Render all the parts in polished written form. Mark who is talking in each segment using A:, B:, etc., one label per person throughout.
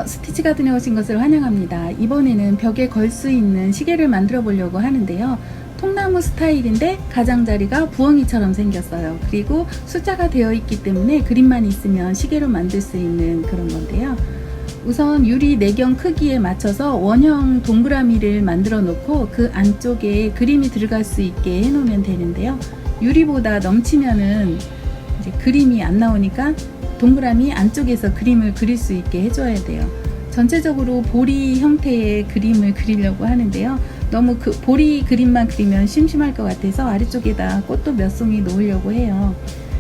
A: 스티치 가든에 오신 것을 환영합니다. 이번에는 벽에 걸 수 있는 시계를 만들어 보려고 하는데요. 통나무 스타일인데 가장자리가 부엉이처럼 생겼어요. 그리고 숫자가 되어 있기 때문에 그림만 있으면 시계로 만들 수 있는 그런 건데요. 우선 유리 내경 크기에 맞춰서 원형 동그라미를 만들어 놓고 그 안쪽에 그림이 들어갈 수 있게 해 놓으면 되는데요. 유리보다 넘치면은 이제 그림이 안 나오니까 동그라미 안쪽에서 그림을 그릴 수 있게 해줘야 돼요. 전체적으로 보리 형태의 그림을 그리려고 하는데요. 너무 그 보리 그림만 그리면 심심할 것 같아서 아래쪽에다 꽃도 몇 송이 놓으려고 해요.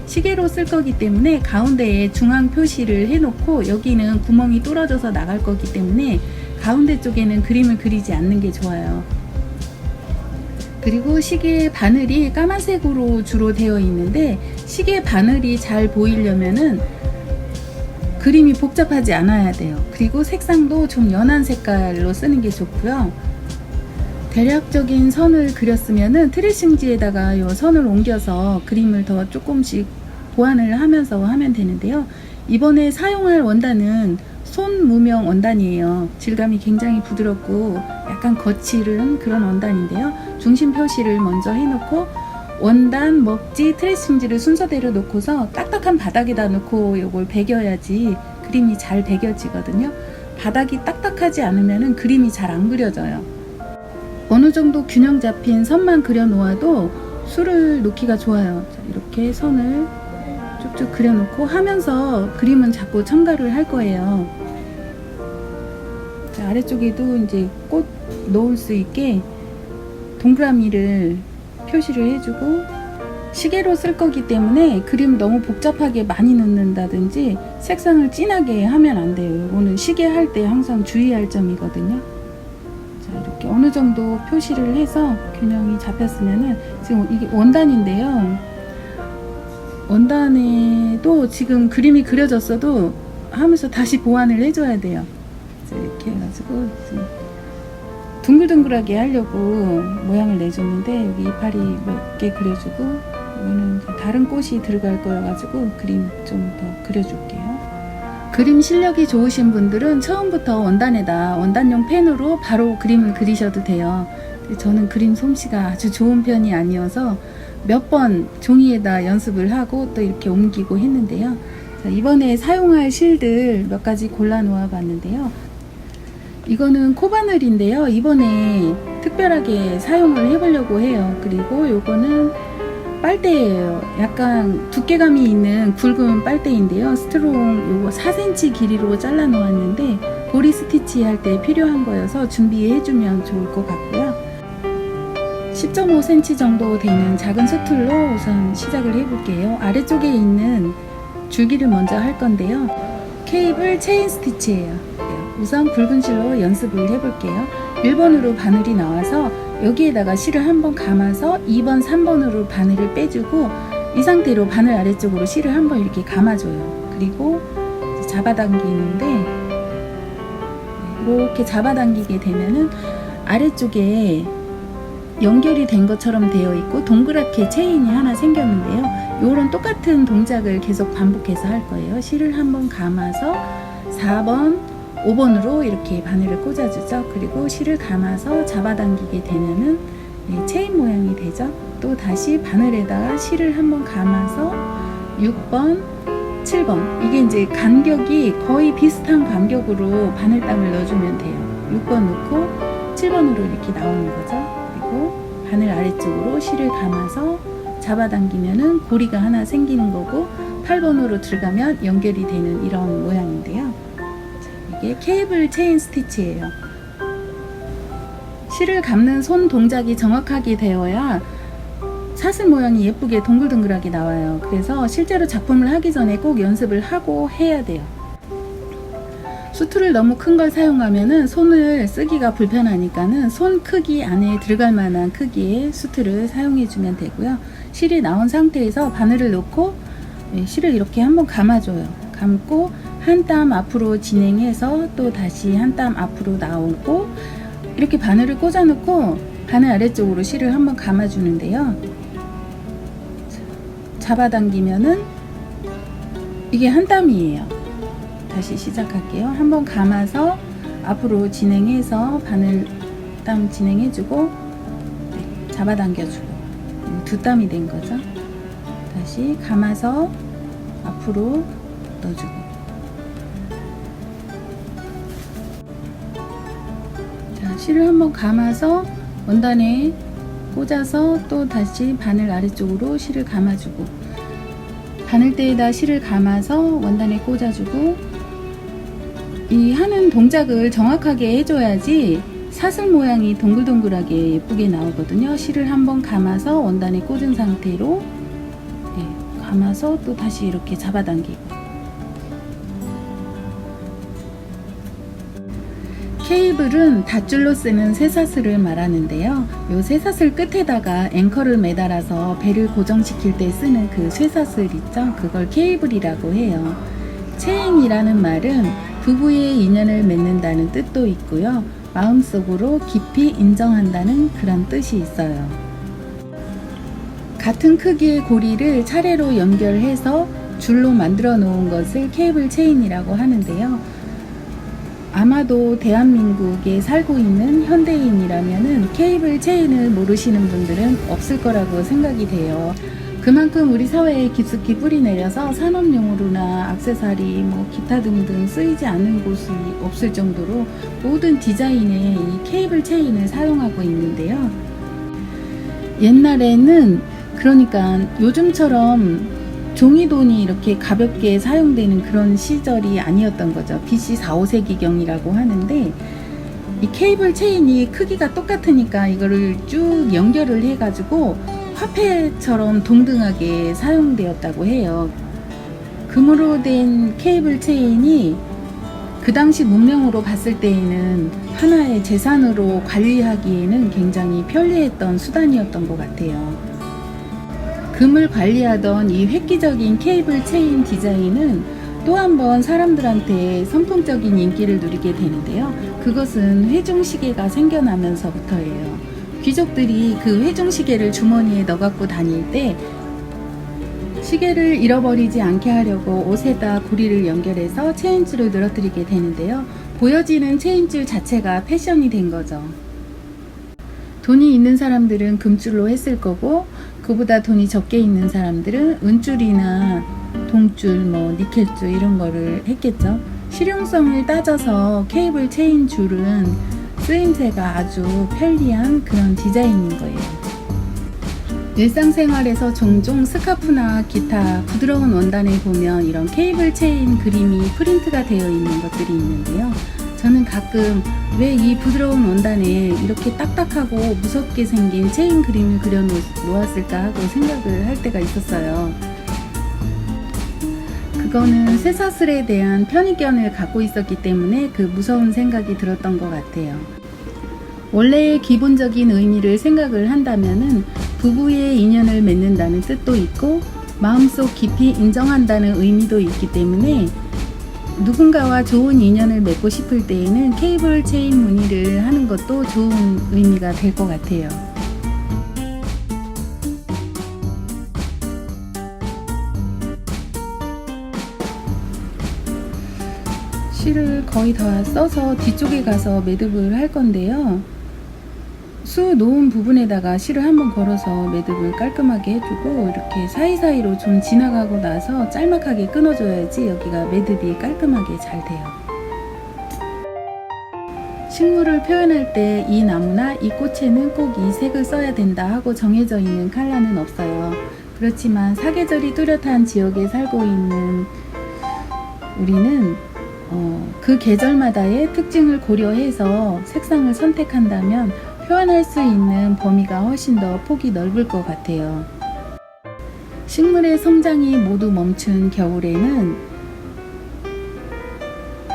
A: 시계로 쓸 거기 때문에 가운데에 중앙 표시를 해놓고 여기는 구멍이 뚫어져서 나갈 거기 때문에 가운데 쪽에는 그림을 그리지 않는 게 좋아요. 그리고 시계 바늘이 까만색으로 주로 되어 있는데 시계 바늘이 잘 보이려면은 그림이 복잡하지 않아야 돼요. 그리고 색상도 좀 연한 색깔로 쓰는 게 좋고요. 대략적인 선을 그렸으면은 트레싱지에다가 이 선을 옮겨서 그림을 더 조금씩 보완을 하면서 하면 되는데요. 이번에 사용할 원단은 손무명 원단이에요. 질감이 굉장히 부드럽고 약간 거칠은 그런 원단인데요. 중심 표시를 먼저 해놓고 원단, 먹지, 트레싱지를 순서대로 놓고서 딱딱한 바닥에다 놓고 이걸 배겨야지 그림이 잘 배겨지거든요. 바닥이 딱딱하지 않으면 그림이 잘 안 그려져요. 어느 정도 균형 잡힌 선만 그려 놓아도 술을 놓기가 좋아요. 이렇게 선을 쭉쭉 그려 놓고 하면서 그림은 자꾸 첨가를 할 거예요. 자, 아래쪽에도 이제 꽃 놓을 수 있게 동그라미를 표시를 해주고, 시계로 쓸 거기 때문에 그림 너무 복잡하게 많이 넣는다든지 색상을 진하게 하면 안 돼요. 이거는 시계 할 때 항상 주의할 점이거든요. 자, 이렇게 어느 정도 표시를 해서 균형이 잡혔으면은, 지금 이게 원단인데요. 원단에도 지금 그림이 그려졌어도 하면서 다시 보완을 해줘야 돼요. 자, 이렇게 해가지고 둥글둥글하게 하려고 모양을 내줬는데 여기 이파리 몇 개 그려주고, 이거는 다른 꽃이 들어갈 거여가지고 그림 좀 더 그려줄게요. 그림 실력이 좋으신 분들은 처음부터 원단에다 원단용 펜으로 바로 그림을 그리셔도 돼요. 저는 그림 솜씨가 아주 좋은 편이 아니어서 몇 번 종이에다 연습을 하고 또 이렇게 옮기고 했는데요. 자, 이번에 사용할 실들 몇 가지 골라 놓아 봤는데요. 이거는 코바늘인데요. 이번에 특별하게 사용을 해보려고 해요. 그리고 요거는 빨대예요. 약간 두께감이 있는 굵은 빨대인데요. 스트롱 요거 4cm 길이로 잘라 놓았는데 보리 스티치 할 때 필요한 거여서 준비해 주면 좋을 것 같고요. 10.5cm 정도 되는 작은 스툴로 우선 시작을 해볼게요. 아래쪽에 있는 줄기를 먼저 할 건데요. 케이블 체인 스티치예요. 우선 굵은 실로 연습을 해볼게요. 1번으로 바늘이 나와서 여기에다가 실을 한번 감아서 2번, 3번으로 바늘을 빼주고 이 상태로 바늘 아래쪽으로 실을 한번 이렇게 감아줘요. 그리고 잡아당기는데 이렇게 잡아당기게 되면은 아래쪽에 연결이 된 것처럼 되어 있고 동그랗게 체인이 하나 생겼는데요. 이런 똑같은 동작을 계속 반복해서 할 거예요. 실을 한번 감아서 4번, 5번으로 이렇게 바늘을 꽂아주죠. 그리고 실을 감아서 잡아당기게 되면은 체인 모양이 되죠. 또 다시 바늘에다가 실을 한번 감아서 6번, 7번, 이게 이제 간격이 거의 비슷한 간격으로 바늘땀을 넣어주면 돼요. 6번 넣고 7번으로 이렇게 나오는 거죠. 그리고 바늘 아래쪽으로 실을 감아서 잡아당기면은 고리가 하나 생기는 거고 8번으로 들어가면 연결이 되는 이런 모양인데요. 이게 케이블 체인 스티치예요. 실을 감는 손 동작이 정확하게 되어야 사슬 모양이 예쁘게 동글동글하게 나와요. 그래서 실제로 작품을 하기 전에 꼭 연습을 하고 해야 돼요. 수틀을 너무 큰 걸 사용하면은 손을 쓰기가 불편하니까는 손 크기 안에 들어갈 만한 크기의 수틀을 사용해 주면 되고요. 실이 나온 상태에서 바늘을 놓고 실을 이렇게 한번 감아줘요. 감고 한 땀 앞으로 진행해서 또 다시 한 땀 앞으로 나오고 이렇게 바늘을 꽂아 놓고 바늘 아래쪽으로 실을 한번 감아 주는데요. 잡아당기면은 이게 한 땀이에요. 다시 시작할게요. 한번 감아서 앞으로 진행해서 바늘 땀 진행해주고 네, 잡아당겨주고 두 땀이 된 거죠. 다시 감아서 앞으로 넣어주고 자, 실을 한번 감아서 원단에 꽂아서 또 다시 바늘 아래쪽으로 실을 감아주고 바늘대에다 실을 감아서 원단에 꽂아주고 이 하는 동작을 정확하게 해줘야지 사슬 모양이 동글동글하게 예쁘게 나오거든요. 실을 한번 감아서 원단에 꽂은 상태로 네, 감아서 또 다시 이렇게 잡아당기고 케이블은 닷줄로 쓰는 쇠사슬을 말하는데요. 이 쇠사슬 끝에다가 앵커를 매달아서 배를 고정시킬 때 쓰는 그 쇠사슬 있죠? 그걸 케이블이라고 해요. 체인이라는 말은 부부의 인연을 맺는다는 뜻도 있고요. 마음속으로 깊이 인정한다는 그런 뜻이 있어요. 같은 크기의 고리를 차례로 연결해서 줄로 만들어 놓은 것을 케이블 체인이라고 하는데요. 아마도 대한민국에 살고 있는 현대인이라면은 케이블 체인을 모르시는 분들은 없을 거라고 생각이 돼요. 그만큼 우리 사회에 깊숙이 뿌리 내려서 산업용으로나 액세서리, 기타 등등 쓰이지 않는 곳이 없을 정도로 모든 디자인에 이 케이블 체인을 사용하고 있는데요. 옛날에는 그러니까 요즘처럼 종이돈이 이렇게 가볍게 사용되는 그런 시절이 아니었던 거죠. BC 4, 5세기경이라고 하는데 이 케이블 체인이 크기가 똑같으니까 이거를 쭉 연결을 해가지고 화폐처럼 동등하게 사용되었다고 해요. 금으로 된 케이블 체인이 그 당시 문명으로 봤을 때에는 하나의 재산으로 관리하기에는 굉장히 편리했던 수단이었던 것 같아요. 금을 관리하던 이 획기적인 케이블 체인 디자인은 또 한 번 사람들한테 선풍적인 인기를 누리게 되는데요. 그것은 회중시계가 생겨나면서부터예요. 귀족들이 그 회중시계를 주머니에 넣어 갖고 다닐 때 시계를 잃어버리지 않게 하려고 옷에다 고리를 연결해서 체인줄을 늘어뜨리게 되는데요. 보여지는 체인줄 자체가 패션이 된 거죠. 돈이 있는 사람들은 금줄로 했을 거고 그보다 돈이 적게 있는 사람들은 은줄이나 동줄, 니켈줄 이런 거를 했겠죠. 실용성을 따져서 케이블 체인 줄은 쓰임새가 아주 편리한 그런 디자인인 거예요. 일상생활에서 종종 스카프나 기타 부드러운 원단에 보면 이런 케이블 체인 그림이 프린트가 되어 있는 것들이 있는데요. 저는 가끔 왜 이 부드러운 원단에 이렇게 딱딱하고 무섭게 생긴 체인 그림을 그려 놓았을까 하고 생각을 할 때가 있었어요. 그거는 쇠사슬에 대한 편의견을 갖고 있었기 때문에 그 무서운 생각이 들었던 것 같아요. 원래의 기본적인 의미를 생각을 한다면은 부부의 인연을 맺는다는 뜻도 있고 마음속 깊이 인정한다는 의미도 있기 때문에 누군가와 좋은 인연을 맺고 싶을 때에는 케이블 체인 무늬를 하는 것도 좋은 의미가 될 것 같아요. 실을 거의 다 써서 뒤쪽에 가서 매듭을 할 건데요. 수 놓은 부분에다가 실을 한번 걸어서 매듭을 깔끔하게 해주고 이렇게 사이사이로 좀 지나가고 나서 짤막하게 끊어줘야지 여기가 매듭이 깔끔하게 잘 돼요. 식물을 표현할 때 이 나무나 이 꽃에는 꼭 이 색을 써야 된다 하고 정해져 있는 컬러는 없어요. 그렇지만 사계절이 뚜렷한 지역에 살고 있는 우리는 그 계절마다의 특징을 고려해서 색상을 선택한다면 표현할 수 있는 범위가 훨씬 더 폭이 넓을 것 같아요. 식물의 성장이 모두 멈춘 겨울에는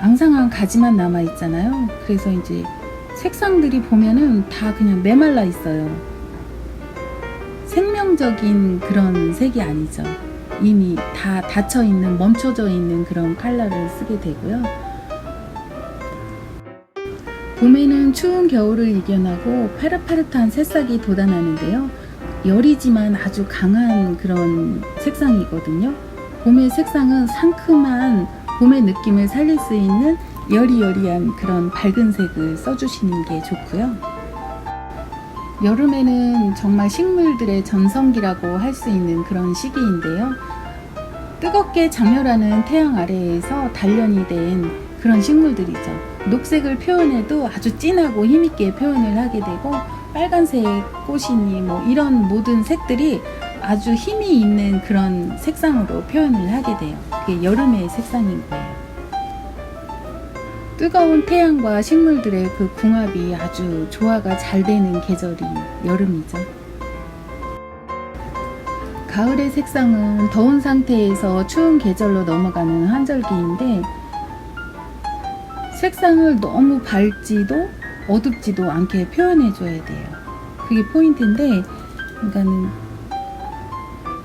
A: 앙상한 가지만 남아 있잖아요. 그래서 이제 색상들이 보면은 다 그냥 메말라 있어요. 생명적인 그런 색이 아니죠. 이미 다 닫혀 있는, 멈춰져 있는 그런 컬러를 쓰게 되고요. 봄에는 추운 겨울을 이겨나고 파릇파릇한 새싹이 돋아나는데요. 열이지만 아주 강한 그런 색상이거든요. 봄의 색상은 상큼한 봄의 느낌을 살릴 수 있는 여리여리한 그런 밝은 색을 써주시는 게 좋고요. 여름에는 정말 식물들의 전성기라고 할 수 있는 그런 시기인데요. 뜨겁게 장렬하는 태양 아래에서 단련이 된 그런 식물들이죠. 녹색을 표현해도 아주 진하고 힘있게 표현을 하게 되고, 빨간색 꽃이니 뭐 이런 모든 색들이 아주 힘이 있는 그런 색상으로 표현을 하게 돼요. 그게 여름의 색상인 거예요. 뜨거운 태양과 식물들의 그 궁합이 아주 조화가 잘 되는 계절이 여름이죠. 가을의 색상은 더운 상태에서 추운 계절로 넘어가는 환절기인데, 색상을 너무 밝지도 어둡지도 않게 표현해 줘야 돼요. 그게 포인트인데, 그러니까는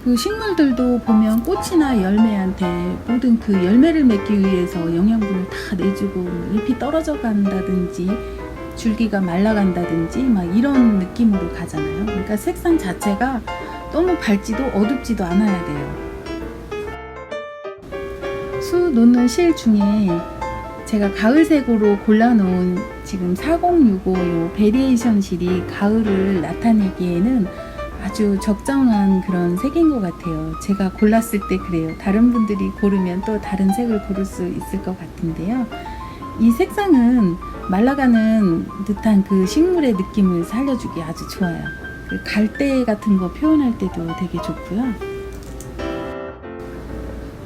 A: 그 식물들도 보면 꽃이나 열매한테 모든 그 열매를 맺기 위해서 영양분을 다 내주고 잎이 떨어져 간다든지 줄기가 말라간다든지 막 이런 느낌으로 가잖아요. 그러니까 색상 자체가 너무 밝지도 어둡지도 않아야 돼요. 수 놓는 실 중에 제가 가을색으로 골라놓은 지금 4065 요 베리에이션 실이 가을을 나타내기에는 아주 적정한 그런 색인 것 같아요. 제가 골랐을 때 그래요. 다른 분들이 고르면 또 다른 색을 고를 수 있을 것 같은데요. 이 색상은 말라가는 듯한 그 식물의 느낌을 살려주기 아주 좋아요. 그 갈대 같은 거 표현할 때도 되게 좋고요.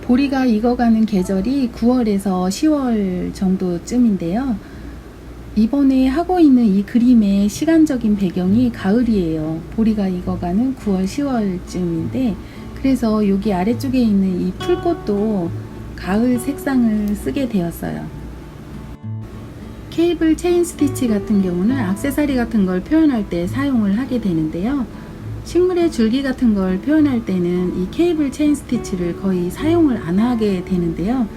A: 보리가 익어가는 계절이 9월에서 10월 정도쯤인데요. 이번에 하고 있는 이 그림의 시간적인 배경이 가을이에요. 보리가 익어가는 9월, 10월쯤인데, 그래서 여기 아래쪽에 있는 이 풀꽃도 가을 색상을 쓰게 되었어요. 케이블 체인 스티치 같은 경우는 액세서리 같은 걸 표현할 때 사용을 하게 되는데요. 식물의 줄기 같은 걸 표현할 때는 이 케이블 체인 스티치를 거의 사용을 안 하게 되는데요.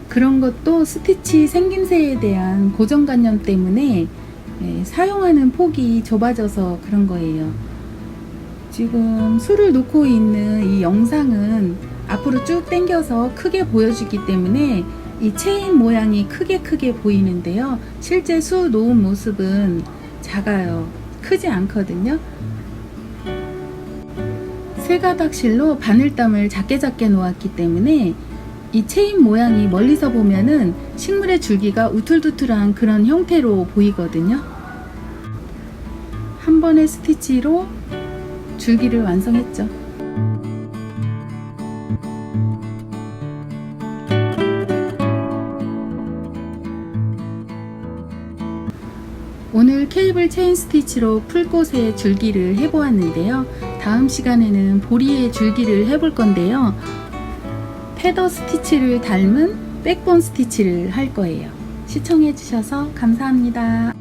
A: 그런 것도 스티치 생김새에 대한 고정관념 때문에 사용하는 폭이 좁아져서 그런 거예요. 지금 술을 놓고 있는 이 영상은 앞으로 쭉 당겨서 크게 보여주기 때문에 이 체인 모양이 크게 보이는데요. 실제 수 놓은 모습은 작아요. 크지 않거든요. 세가닥실로 바늘담을 작게 놓았기 때문에 이 체인 모양이 멀리서 보면은 식물의 줄기가 우툴투툴한 그런 형태로 보이거든요. 한 번의 스티치로 줄기를 완성했죠. 오늘 케이블 체인 스티치로 풀꽃의 줄기를 해보았는데요. 다음 시간에는 보리의 줄기를 해볼 건데요. 패더 스티치를 닮은 백본 스티치를 할 거예요. 시청해 주셔서 감사합니다.